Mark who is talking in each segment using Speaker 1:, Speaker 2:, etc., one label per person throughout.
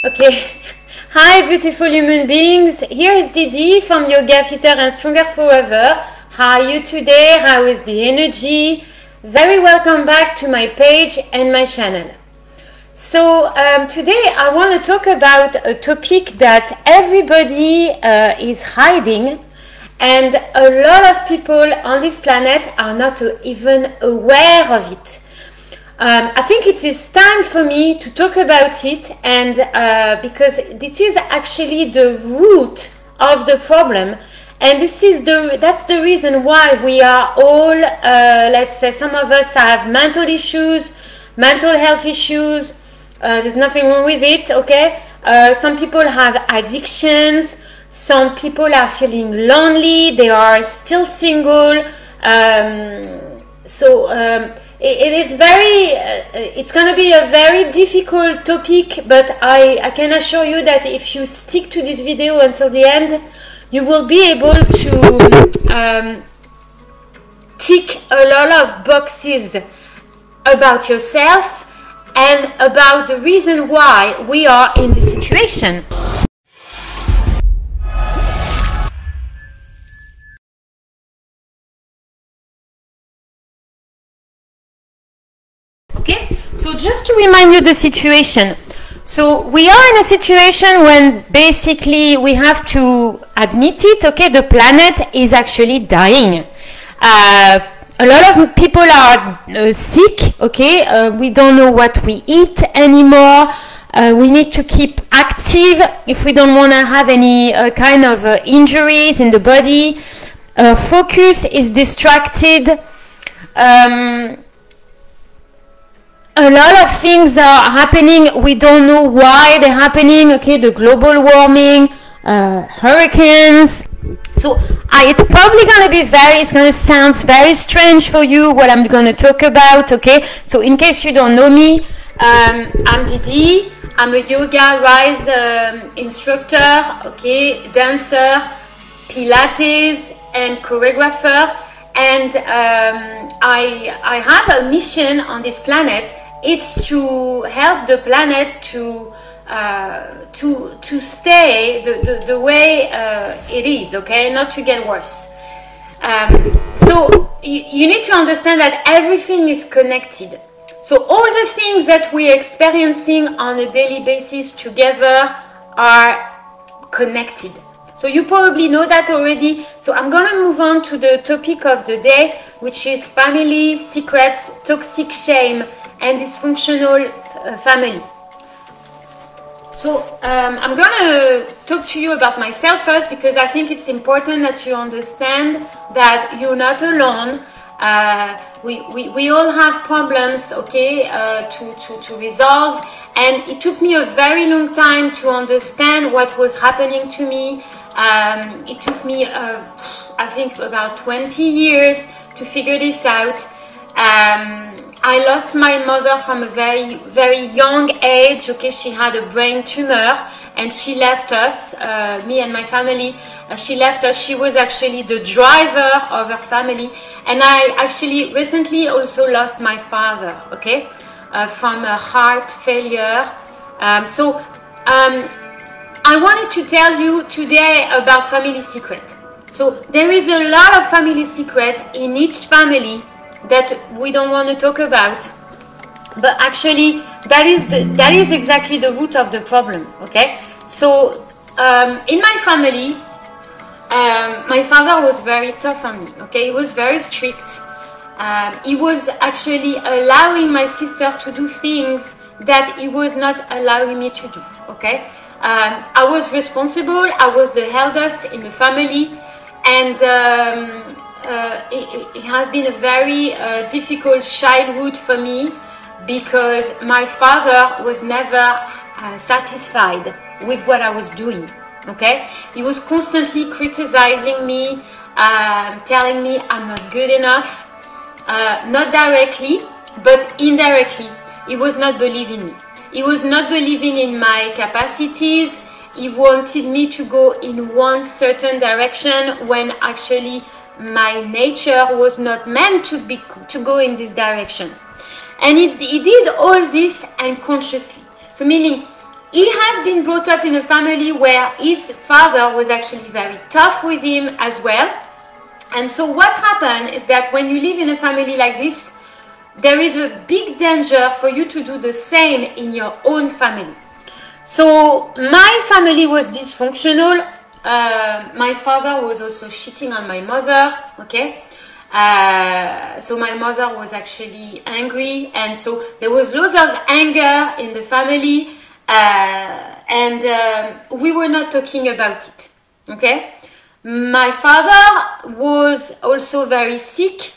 Speaker 1: Okay. Hi, beautiful human beings. Here is Didi from Yoga Fitter and Stronger Forever. How are you today? How is the energy? Very welcome back to my page and my channel. So today I want to talk about a topic that everybody is hiding, and a lot of people on this planet are not even aware of it. I think it is time for me to talk about it, and because this is actually the root of the problem, and that's the reason why we are all, let's say, some of us have mental issues, mental health issues. There's nothing wrong with it, okay? Some people have addictions. Some people are feeling lonely. They are still single. It is it's going to be a very difficult topic, but I can assure you that if you stick to this video until the end, you will be able to tick a lot of boxes about yourself and about the reason why we are in this situation. Okay, so just to remind you the situation. So we are in a situation when basically we have to admit it, okay, the planet is actually dying. A lot of people are sick, okay, we don't know what we eat anymore. We need to keep active if we don't want to have any kind of injuries in the body. Focus is distracted. A lot of things are happening. We don't know why they're happening. Okay, the global warming, hurricanes. So it's probably going to be it's going to sound very strange for you what I'm going to talk about. Okay, so in case you don't know me, I'm Didi. I'm a yoga rise instructor, okay, dancer, Pilates, and choreographer. And I have a mission on this planet. It's to help the planet to stay the way it is, okay, not to get worse. So you need to understand that everything is connected. So all the things that we're experiencing on a daily basis together are connected. So you probably know that already. So I'm going to move on to the topic of the day, which is family secrets, toxic shame, and dysfunctional family. So I'm going to talk to you about myself first, because I think it's important that you understand that you're not alone. We all have problems, okay, to resolve, and it took me a very long time to understand what was happening to me. It took me, I think, about 20 years to figure this out. I lost my mother from a very, very young age. Okay, she had a brain tumor, and she left us, me and my family. She left us. She was actually the driver of her family. And I actually recently also lost my father, okay, from a heart failure. I wanted to tell you today about family secret. So there is a lot of family secret in each family that we don't want to talk about, but actually that is exactly the root of the problem, okay? So in my family, my father was very tough on me, okay? He was very strict. He was actually allowing my sister to do things that he was not allowing me to do, okay? I was responsible. I was the eldest in the family, and it has been a very difficult childhood for me, because my father was never satisfied with what I was doing, okay? He was constantly criticizing me, telling me I'm not good enough, not directly, but indirectly. He was not believing me. He was not believing in my capacities. He wanted me to go in one certain direction when actually my nature was not meant to go in this direction. And he did all this unconsciously. So meaning he has been brought up in a family where his father was actually very tough with him as well. And so what happened is that when you live in a family like this, there is a big danger for you to do the same in your own family. So my family was dysfunctional. My father was also cheating on my mother, okay? So my mother was actually angry, and so there was lots of anger in the family, and we were not talking about it, okay? My father was also very sick,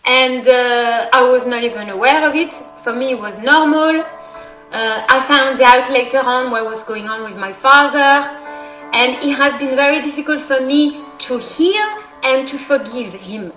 Speaker 1: and I was not even aware of it. For me, it was normal. I found out later on what was going on with my father, and it has been very difficult for me to heal and to forgive him.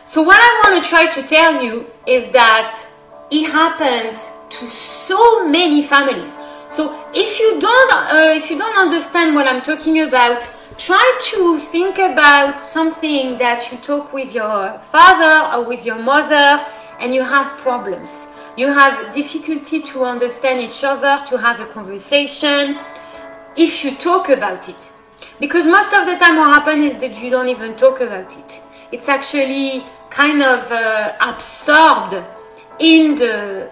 Speaker 1: So what I want to try to tell you is that it happens to so many families. So if you don't understand what I'm talking about, try to think about something that you talk with your father or with your mother and you have problems. You have difficulty to understand each other, to have a conversation, if you talk about it. Because most of the time what happens is that you don't even talk about it. It's actually kind of absorbed in the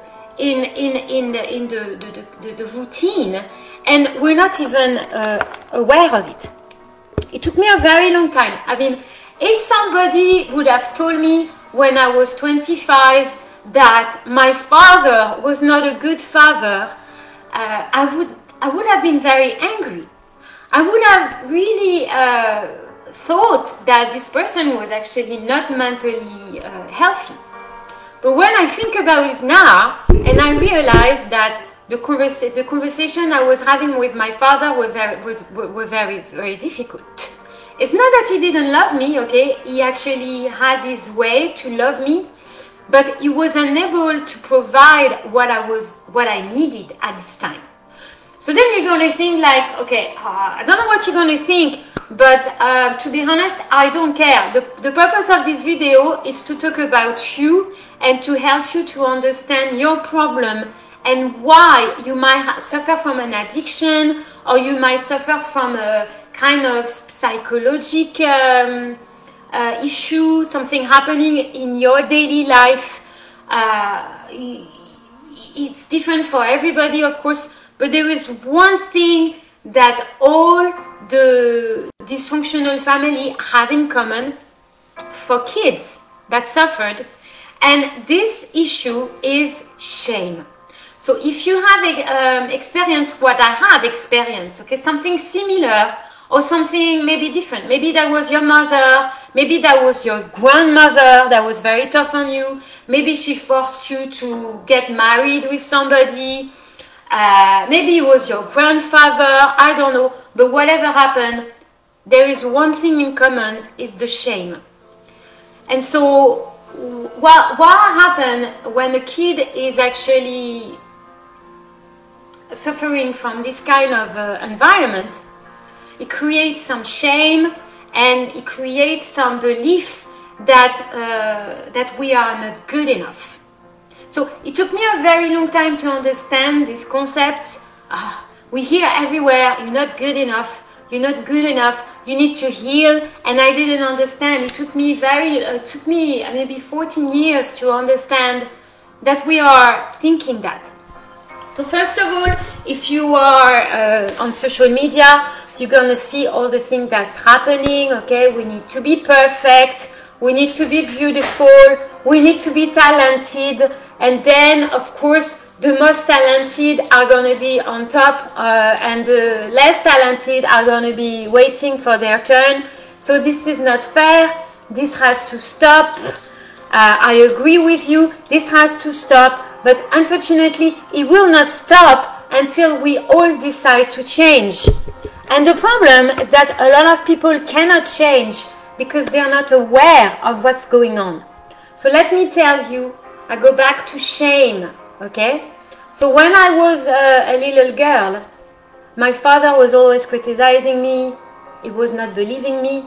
Speaker 1: routine, and we're not even aware of it. It took me a very long time. I mean, if somebody would have told me when I was 25 that my father was not a good father, I would have been very angry. I would have really thought that this person was actually not mentally healthy. But when I think about it now, and I realize that the conversation I was having with my father were very, very difficult. It's not that he didn't love me, okay? He actually had his way to love me, but he was unable to provide what I needed at this time. So then you're going to think like, okay, I don't know what you're going to think, but to be honest, I don't care. The purpose of this video is to talk about you and to help you to understand your problem and why you might suffer from an addiction, or you might suffer from a kind of psychological issue, something happening in your daily life. It's different for everybody, of course, but there is one thing that all the dysfunctional family have in common for kids that suffered, and this issue is shame. So if you have experienced what I have experienced, okay, something similar or something maybe different, maybe that was your mother, maybe that was your grandmother that was very tough on you, maybe she forced you to get married with somebody, maybe it was your grandfather, I don't know, but whatever happened, there is one thing in common, is the shame. And so what happened when a kid is actually suffering from this kind of environment? It creates some shame, and it creates some belief that we are not good enough. So it took me a very long time to understand this concept. We hear everywhere, you're not good enough, you're not good enough, you need to heal, and I didn't understand. It took me maybe 14 years to understand that we are thinking that. So first of all, if you are on social media, you're gonna see all the things that's happening, okay? We need to be perfect, we need to be beautiful, we need to be talented, and then of course the most talented are going to be on top, and the less talented are going to be waiting for their turn. So this is not fair, this has to stop. I agree with you, this has to stop, but unfortunately it will not stop until we all decide to change. And the problem is that a lot of people cannot change because they are not aware of what's going on. So let me tell you, I go back to shame, okay? So when I was a little girl, my father was always criticizing me, he was not believing me,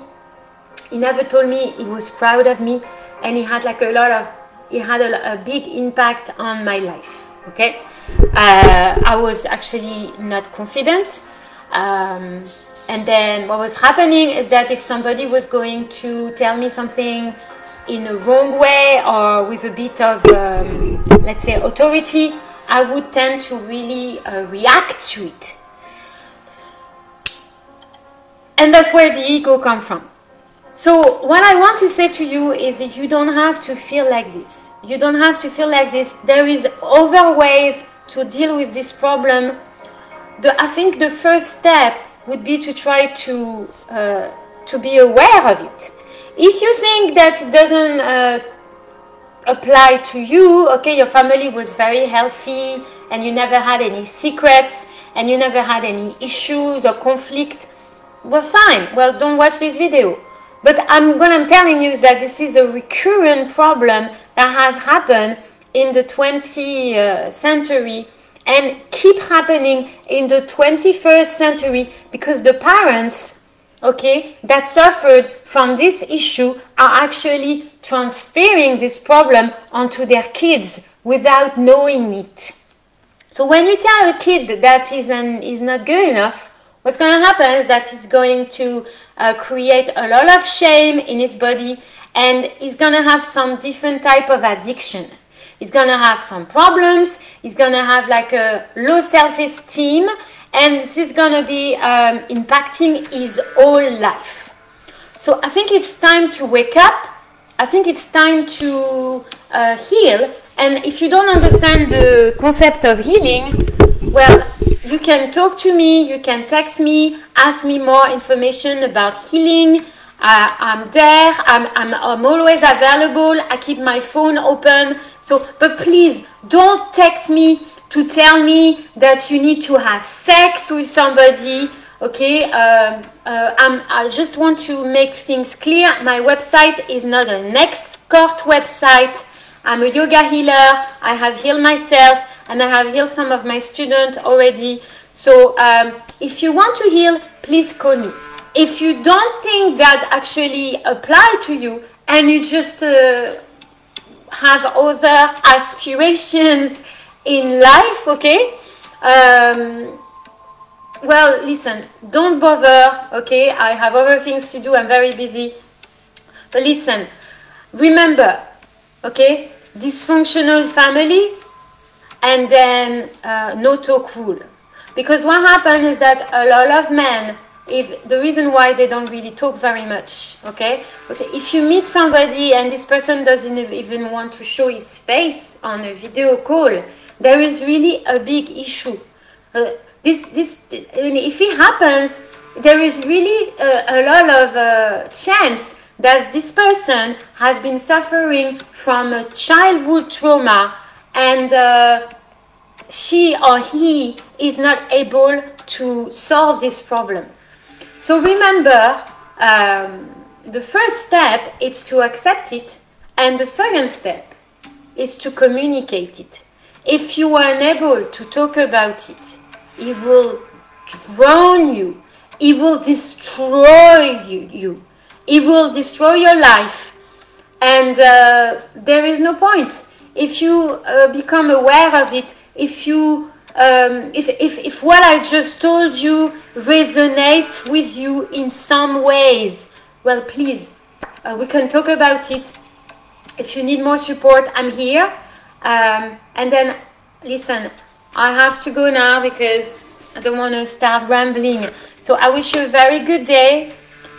Speaker 1: he never told me he was proud of me, and he had like a big impact on my life. okay? I was actually not confident. And then what was happening is that if somebody was going to tell me something in a wrong way or with a bit of, let's say, authority, I would tend to really react to it. And that's where the ego comes from. So what I want to say to you is that you don't have to feel like this. You don't have to feel like this. There is other ways to deal with this problem. I think the first step would be to try to be aware of it. If you think that it doesn't apply to you, okay, your family was very healthy and you never had any secrets and you never had any issues or conflict, well, fine. Well, don't watch this video. But what I'm telling you is that this is a recurrent problem that has happened in the 20th century and keep happening in the 21st century because the parents, okay, that suffered from this issue are actually transferring this problem onto their kids without knowing it. So when you tell a kid that is not good enough, what's going to happen is that it's going to create a lot of shame in his body and he's going to have some different type of addiction. He's going to have some problems. He's going to have like a low self-esteem and this is going to be impacting his whole life. So I think it's time to wake up. I think it's time to heal. And if you don't understand the concept of healing, well, you can talk to me, you can text me, ask me more information about healing. I'm there, I'm always available, I keep my phone open. So, but please don't text me to tell me that you need to have sex with somebody, okay? I just want to make things clear. My website is not an escort website. I'm a yoga healer, I have healed myself, and I have healed some of my students already. So if you want to heal, please call me. If you don't think that actually apply to you and you just have other aspirations in life, okay? Well, listen, don't bother, okay? I have other things to do, I'm very busy. But listen, remember, okay? Dysfunctional family and then no talk rule. Because what happens is that a lot of men, if the reason why they don't really talk very much, okay? If you meet somebody and this person doesn't even want to show his face on a video call, there is really a big issue. If it happens, there is really a lot of chance that this person has been suffering from a childhood trauma and she or he is not able to solve this problem. So remember, the first step is to accept it, and the second step is to communicate it. If you are unable to talk about it, it will drown you, it will destroy you, it will destroy your life, and there is no point. If you become aware of it, if what I just told you resonates with you in some ways, well, please, we can talk about it. If you need more support, I'm here. And then, listen, I have to go now because I don't want to start rambling. So I wish you a very good day.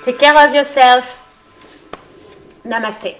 Speaker 1: Take care of yourself. Namaste.